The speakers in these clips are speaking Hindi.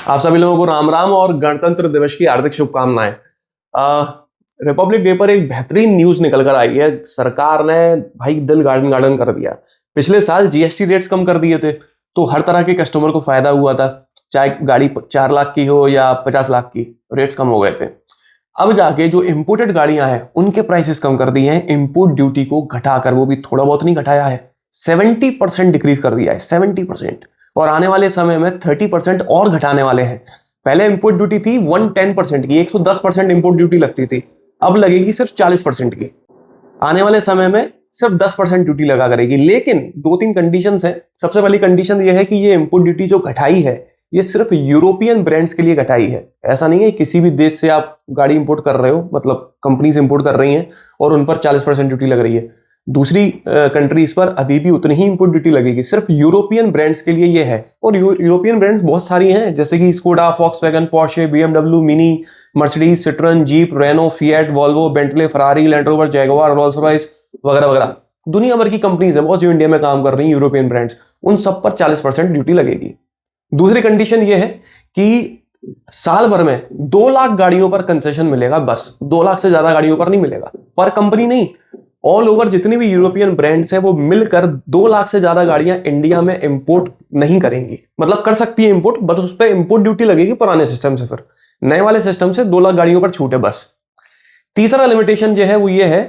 आप सभी लोगों को राम राम और गणतंत्र दिवस की हार्दिक शुभकामनाएं। रिपब्लिक डे पर एक बेहतरीन न्यूज निकल कर आई है। सरकार ने भाई दिल गार्डन गार्डन कर दिया। पिछले साल जीएसटी रेट्स कम कर दिए थे तो हर तरह के कस्टमर को फायदा हुआ था, चाहे गाड़ी 4 लाख की हो या 50 लाख की, रेट्स कम हो गए थे। अब जाके जो इंपोर्टेड गाड़ियां हैं उनके प्राइसेस कम कर दिए हैं। इंपोर्ट ड्यूटी को घटाकर, वो भी थोड़ा बहुत नहीं घटाया है, 70% डिक्रीज कर दिया है, 70%। और आने वाले समय में 30% और घटाने वाले हैं। पहले इंपोर्ट ड्यूटी थी 110% की, 110% इंपोर्ट ड्यूटी लगती थी, अब लगेगी सिर्फ 40% की। आने वाले समय में सिर्फ 10% ड्यूटी लगा करेगी। लेकिन 2-3 कंडीशंस हैं। सबसे पहली कंडीशन ये है कि ये इंपोर्ट ड्यूटी जो घटाई है ये सिर्फ यूरोपियन ब्रांड्स के लिए घटाई है। ऐसा नहीं है किसी भी देश से आप गाड़ी इंपोर्ट कर रहे हो, मतलब कंपनीज इंपोर्ट कर रही हैं और उन पर 40% ड्यूटी लग रही है। दूसरी कंट्रीज पर अभी भी उतनी ही इंपोर्ट ड्यूटी लगेगी। सिर्फ यूरोपियन ब्रांड्स के लिए ये है। और यूरोपियन ब्रांड्स बहुत सारी हैं, जैसे कि Skoda, Volkswagen, Porsche, BMW, Mini, Mercedes, Citroen, Jeep, Renault, Fiat, Volvo, Bentley, Ferrari, Land Rover, Jaguar, Rolls Royce वगैरह वगैरह। दुनिया भर की कंपनीज है बहुत जो इंडिया में काम कर रही हैं, यूरोपियन ब्रांड्स, उन सब पर 40% ड्यूटी लगेगी। दूसरी कंडीशन ये है कि साल भर में 2 लाख गाड़ियों पर कंसेशन मिलेगा, बस 2 लाख से ज्यादा गाड़ियों पर नहीं मिलेगा। पर कंपनी नहीं, ऑल ओवर जितनी भी यूरोपियन ब्रांड्स हैं वो मिलकर 2 लाख से ज्यादा गाड़ियां इंडिया में इंपोर्ट नहीं करेंगी। मतलब कर सकती है इंपोर्ट, बट उस पर इंपोर्ट ड्यूटी लगेगी पुराने सिस्टम से। फिर नए वाले सिस्टम से 2 लाख गाड़ियों पर छूट है बस। तीसरा लिमिटेशन जो है वो ये है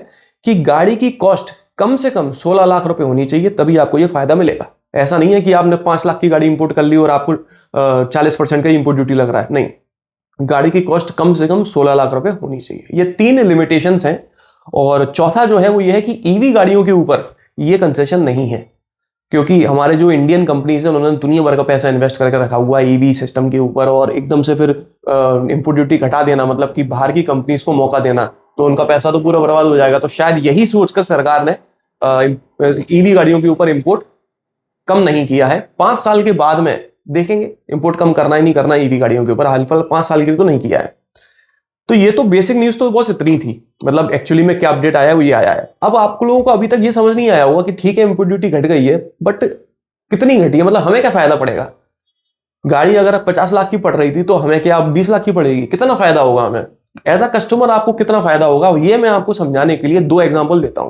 कि गाड़ी की कॉस्ट कम से कम 16 लाख रुपए होनी चाहिए, तभी आपको ये फायदा मिलेगा। ऐसा नहीं है कि आपने 5 लाख की गाड़ी इंपोर्ट कर ली और आपको 40% का इंपोर्ट ड्यूटी लग रहा है। नहीं, गाड़ी की कॉस्ट कम से कम 16 लाख रुपए होनी चाहिए। ये 3 लिमिटेशंस हैं। और चौथा जो है वो ये है कि ईवी गाड़ियों के ऊपर ये कंसेशन नहीं है, क्योंकि हमारे जो इंडियन कंपनीज हैं उन्होंने दुनिया भर का पैसा इन्वेस्ट करके रखा हुआ है ईवी सिस्टम के ऊपर, और एकदम से फिर इंपोर्ट ड्यूटी घटा देना, मतलब कि बाहर की कंपनीज को मौका देना, तो उनका पैसा तो पूरा बर्बाद हो जाएगा। तो शायद यही सोचकर सरकार ने ईवी गाड़ियों के ऊपर इंपोर्ट कम नहीं किया है। 5 साल के बाद में देखेंगे इंपोर्ट कम करना ही नहीं करना ईवी गाड़ियों के ऊपर। हाल फिलहाल 5 साल के लिए तो नहीं किया है। तो ये तो बेसिक न्यूज तो बस इतनी थी। मतलब एक्चुअली में क्या अपडेट आया है वो ये आया है। अब आप लोगों को अभी तक ये समझ नहीं आया होगा कि ठीक है इंपोर्ट ड्यूटी घट गई है, बट कितनी घटी है, मतलब हमें क्या फायदा पड़ेगा। गाड़ी अगर 50 लाख की पड़ रही थी तो हमें क्या अब 20 लाख की पड़ेगी, कितना फायदा होगा हमें, एज अ कस्टमर आपको कितना फायदा होगा, ये मैं आपको समझाने के लिए 2 एग्जाम्पल देता हूं।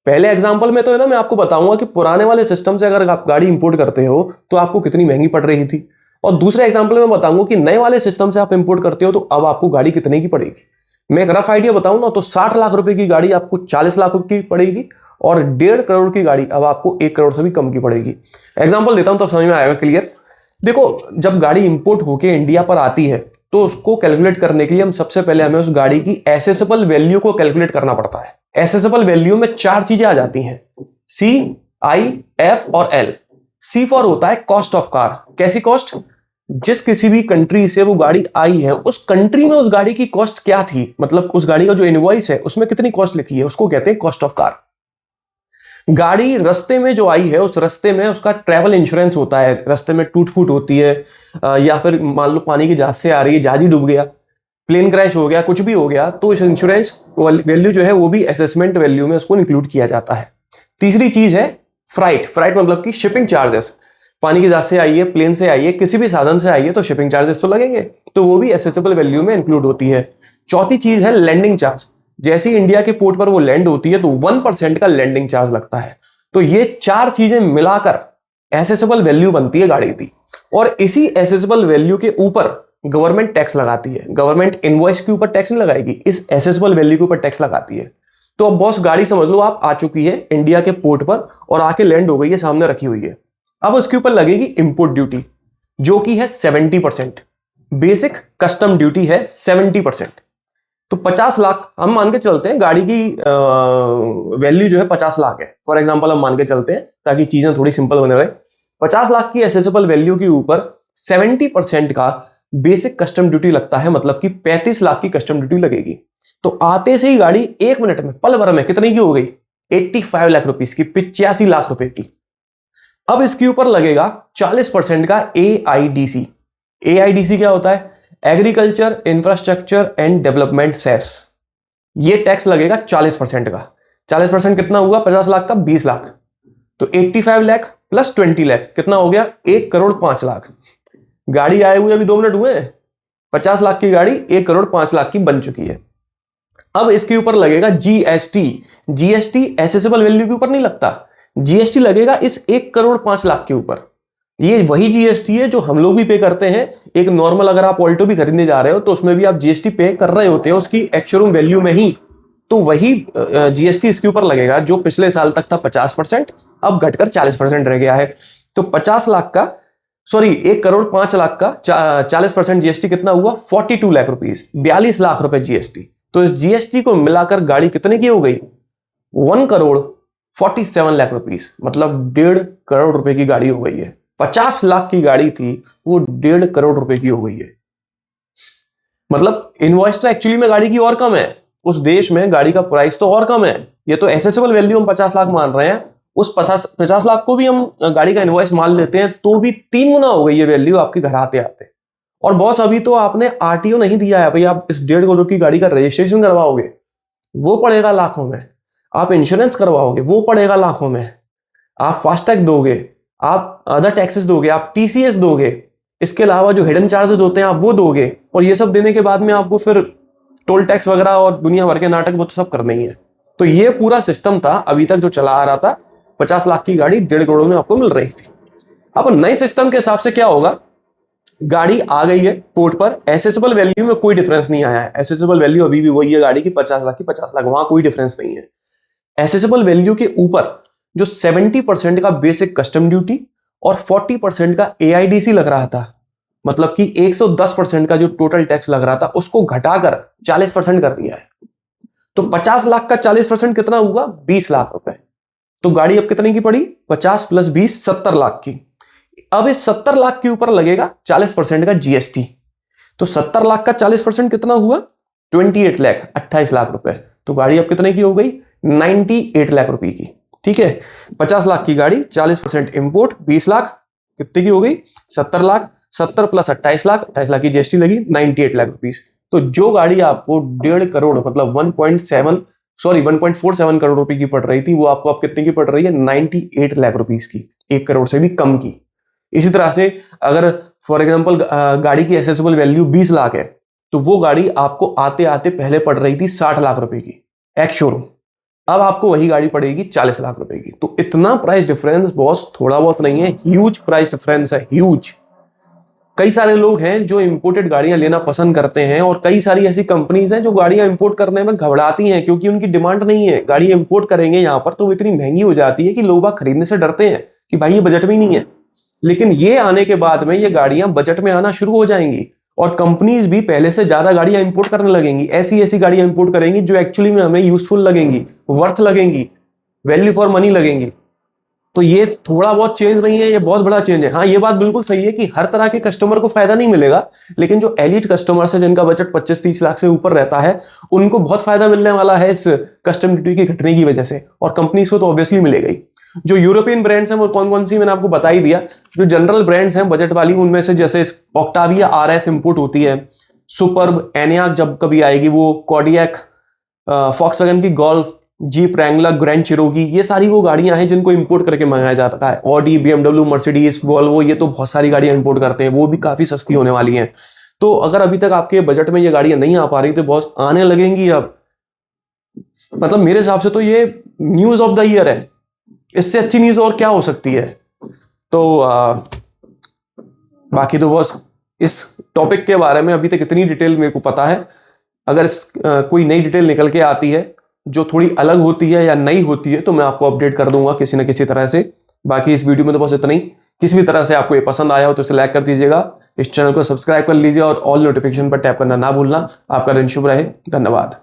पहले एग्जाम्पल में तो है ना, मैं आपको बताऊंगा कि पुराने वाले सिस्टम से अगर आप गाड़ी इंपोर्ट करते हो तो आपको कितनी महंगी पड़ रही थी, और दूसरे एग्जाम्पल में बताऊंगा कि नए वाले सिस्टम से आप इंपोर्ट करते हो तो अब आपको गाड़ी कितने की पड़ेगी। मैं एक रफ आइडिया बताऊं ना, तो 60 लाख रुपए की गाड़ी आपको 40 लाख की पड़ेगी, और 1.5 करोड़ की गाड़ी अब आपको 1 करोड़ से भी कम की पड़ेगी। एग्जाम्पल देता हूं तब समझ में आएगा क्लियर। देखो, जब गाड़ी इंपोर्ट होकर इंडिया पर आती है तो उसको कैलकुलेट करने के लिए हम सबसे पहले हमें उस गाड़ी की एसेसेबल वैल्यू को कैलकुलेट करना पड़ता है। एसेसेबल वैल्यू में 4 चीजें आ जाती हैं, सी, आई, एफ और एल। सी फॉर होता है कॉस्ट ऑफ कार। कैसी कॉस्ट? जिस किसी भी कंट्री से वो गाड़ी आई है उस कंट्री में उस गाड़ी की कॉस्ट क्या थी, मतलब उस गाड़ी का जो इनवॉइस है उसमें कितनी कॉस्ट लिखी है, उसको कहते हैं कॉस्ट ऑफ कार। गाड़ी रास्ते में जो आई है उस रास्ते में उसका ट्रैवल इंश्योरेंस होता है, रास्ते में टूट फूट होती है, या फिर मान लो पानी की जहाज से आ रही है, जहाज ही डूब गया, प्लेन क्रैश हो गया, कुछ भी हो गया, तो इस इंश्योरेंस वैल्यू जो है वो भी असेसमेंट वैल्यू में उसको इंक्लूड किया जाता है। तीसरी चीज है फ्राइट। फ्राइट मतलब कि शिपिंग चार्जेस। पानी की जहाज से आई है, प्लेन से आई है, किसी भी साधन से आई है तो शिपिंग चार्जेस तो लगेंगे, तो वो भी असेसेबल वैल्यू में इंक्लूड होती है। चौथी चीज है लैंडिंग चार्ज। जैसे ही इंडिया के पोर्ट पर वो लैंड होती है तो 1% का लैंडिंग चार्ज लगता है। तो ये 4 चीजें मिलाकर एसेसेबल वैल्यू बनती है गाड़ी की, और इसी एसेसेबल वैल्यू के ऊपर गवर्नमेंट टैक्स लगाती है। गवर्नमेंट इनवॉइस के ऊपर टैक्स नहीं लगाएगी, इस एसेसेबल वैल्यू के ऊपर टैक्स लगाती है। तो अब बॉस गाड़ी समझ लो आप आ चुकी है इंडिया के पोर्ट पर और आके लैंड हो गई है, सामने रखी हुई है। अब उसके ऊपर लगेगी इंपोर्ट ड्यूटी जो कि है 70%। बेसिक कस्टम ड्यूटी है 70%। तो 50 लाख हम मान के चलते हैं, गाड़ी की वैल्यू जो है 50 लाख है फॉर एग्जांपल, हम मान के चलते हैं ताकि चीजें थोड़ी सिंपल बने रहे। 50 लाख की एसेसेबल वैल्यू के ऊपर 70% का बेसिक कस्टम ड्यूटी लगता है, मतलब कि 35 लाख की कस्टम ड्यूटी लगेगी। तो आते से ही गाड़ी 1 मिनट में, पल भर में कितने की हो गई? 85 लाख रुपीस की, 85 लाख रुपए की। अब इसके ऊपर लगेगा 40% का एआईडीसी। एआईडीसी क्या होता है? Agriculture infrastructure and development cess. ये टैक्स लगेगा 40% का। 40% कितना हुआ? 50 लाख का 20 लाख। तो 85 लाख प्लस 20 लाख कितना हो गया? 1 करोड़ 5 लाख। गाड़ी आए हुए अभी 2 मिनट हुए हैं, 50 लाख की गाड़ी 1 करोड़ 5 लाख की बन चुकी है। अब इसके ऊपर लगेगा जीएसटी। जीएसटी एसेसेबल वैल्यू के ऊपर नहीं लगता, जीएसटी लगेगा इस 1 करोड़ 5 लाख के ऊपर। ये वही जीएसटी है जो हम लोग भी पे करते हैं। एक नॉर्मल अगर आप ऑल्टो भी खरीदने जा रहे हो तो उसमें भी आप जीएसटी पे कर रहे होते हैं उसकी एक्स-शोरूम वैल्यू में ही। तो वही जीएसटी इसके ऊपर लगेगा जो पिछले साल तक था 50%, अब घटकर 40% रह गया है। तो 50 लाख का, सॉरी 1 करोड़ 5 लाख का 40% जीएसटी कितना हुआ? 42 लाख रुपीस, 42 लाख रुपए जीएसटी। तो इस जीएसटी को मिलाकर गाड़ी कितने की हो गई? 1 करोड़ 47 लाख रुपीस, मतलब 1.5 करोड़ रुपए की गाड़ी हो गई है। 50 लाख की गाड़ी थी, वो 1.5 करोड़ रुपए की हो गई है। मतलब इनवॉइस तो एक्चुअली में गाड़ी की और कम है, उस देश में गाड़ी का प्राइस तो और कम है। ये तो एसेसेबल वैल्यू हम 50 लाख मान रहे हैं, उस 50 लाख को भी हम गाड़ी का इनवॉइस मान लेते हैं तो भी 3 गुना हो गई ये वैल्यू आपके घर आते आते। और बॉस अभी तो आपने आरटीओ नहीं दिया है भाई, आप इस 1.5 करोड़ की गाड़ी का रजिस्ट्रेशन करवाओगे वो पड़ेगा लाखों में, आप इंश्योरेंस करवाओगे वो पड़ेगा लाखों में, आप फास्टैग दोगे, आप अदर टैक्सेस दोगे, आप टीसीएस दोगे, इसके अलावा जो हिडन चार्जेस होते हैं आप वो दोगे, और ये सब देने के बाद में आपको फिर टोल टैक्स वगैरह और दुनिया भर के नाटक वो तो सब करना ही है। तो ये पूरा सिस्टम था अभी तक जो चला आ रहा था, 50 लाख की गाड़ी 1.5 करोड़ में आपको मिल रही थी। अब नए सिस्टम के हिसाब से क्या होगा? गाड़ी आ गई है पोर्ट पर, एसेसेबल वैल्यू में कोई डिफरेंस नहीं आया है। एसेसेबल वैल्यू अभी भी वही है गाड़ी की, 50 लाख की 50 लाख, वहां कोई डिफरेंस नहीं है। एसेसेबल वैल्यू के ऊपर जो 70% का बेसिक कस्टम ड्यूटी और 40% का एआईडीसी लग रहा था, मतलब कि 110% का जो टोटल टैक्स लग रहा था उसको घटाकर 40% कर दिया है। तो 50 लाख का 40% कितना हुआ? 20 लाख रुपए। तो गाड़ी अब कितने की पड़ी? 50 + 20 70 लाख की। अब इस 70 लाख के ऊपर लगेगा 40% का जीएसटी। तो 70 लाख का 40% कितना हुआ? 28 लाख, 28 लाख रुपए। तो गाड़ी अब कितने की हो गई? 98 लाख रुपए की। ठीक है, 50 लाख की गाड़ी, 40% इंपोर्ट, 20 लाख, कितने की हो गई? 70 लाख, 70 + 28 लाख, 28 लाख की जीएसटी लगी, 98 लाख रुपीस। तो जो गाड़ी आपको 1.5 करोड़ मतलब 1.47 करोड़ रुपए की पड़ रही थी, वो आपको अब कितने की पड़ रही है? 98 लाख रुपीस की, 1 करोड़ से भी कम की। इसी तरह से अगर फॉर एग्जांपल गाड़ी की एसेसेबल वैल्यू 20 लाख है, तो वो गाड़ी आपको आते आते पहले पड़ रही थी 60 लाख रुपए की एक्स शोरूम, अब आपको वही गाड़ी पड़ेगी 40 लाख रुपए की। तो इतना प्राइस डिफरेंस बॉस थोड़ा बहुत नहीं है, ह्यूज प्राइस डिफरेंस है, ह्यूज। कई सारे लोग हैं जो इंपोर्टेड गाड़ियां लेना पसंद करते हैं, और कई सारी ऐसी कंपनीज हैं जो गाड़ियां इंपोर्ट करने में घबराती हैं क्योंकि उनकी डिमांड नहीं है। गाड़ी इंपोर्ट करेंगे यहाँ पर तो वो इतनी महंगी हो जाती है कि लोग खरीदने से डरते हैं कि भाई ये बजट में ही नहीं है। लेकिन ये आने के बाद में ये गाड़ियां बजट में आना शुरू हो जाएंगी, और कंपनीज भी पहले से ज्यादा गाड़ियां इंपोर्ट करने लगेंगी। ऐसी ऐसी गाड़ियां इंपोर्ट करेंगी जो एक्चुअली में हमें यूजफुल लगेंगी, वर्थ लगेंगी, वैल्यू फॉर मनी लगेंगी। तो ये थोड़ा बहुत चेंज नहीं है, ये बहुत बड़ा चेंज है। हाँ, ये बात बिल्कुल सही है कि हर तरह के कस्टमर को फायदा नहीं मिलेगा, लेकिन जो एलिट कस्टमर्स है जिनका बजट 25-30 लाख से ऊपर रहता है, उनको बहुत फायदा मिलने वाला है इस कस्टम ड्यूटी के घटने की वजह से, और कंपनीज को तो ऑब्वियसली मिलेगा ही। जो यूरोपियन ब्रांड्स हैं वो कौन कौन सी मैंने आपको बता ही दिया। जो जनरल ब्रांड्स हैं बजट वाली, उनमें से जैसे ऑक्टाविया आरएस इंपोर्ट होती है, सुपर्ब, एनियाक जब कभी आएगी वो, कॉडियक, फॉक्सवैगन की golf, jeep Wrangler, grand Cherokee, ये सारी वो गाड़ियां हैं जिनको इंपोर्ट करके मंगाया जाता है। ऑडी, बीएमडब्ल्यू, मर्सिडीज, वोल्वो, ये तो बहुत सारी गाड़ियां इंपोर्ट करते हैं, वो भी काफी सस्ती होने वाली हैं। तो अगर अभी तक आपके बजट में ये गाड़ियां नहीं आ पा रही तो बहुत आने लगेंगी अब। मतलब मेरे हिसाब से तो ये न्यूज ऑफ द ईयर है, इससे अच्छी न्यूज और क्या हो सकती है। तो बाकी तो बॉस इस टॉपिक के बारे में अभी तक इतनी डिटेल मेरे को पता है। अगर कोई नई डिटेल निकल के आती है जो थोड़ी अलग होती है या नई होती है तो मैं आपको अपडेट कर दूंगा किसी न किसी तरह से। बाकी इस वीडियो में तो बस इतना ही। किसी भी तरह से आपको ये पसंद आया हो तो इसे लाइक कर दीजिएगा, इस चैनल को सब्सक्राइब कर लीजिए और ऑल नोटिफिकेशन पर टैप करना ना भूलना। आपका दिन शुभ रहे, धन्यवाद।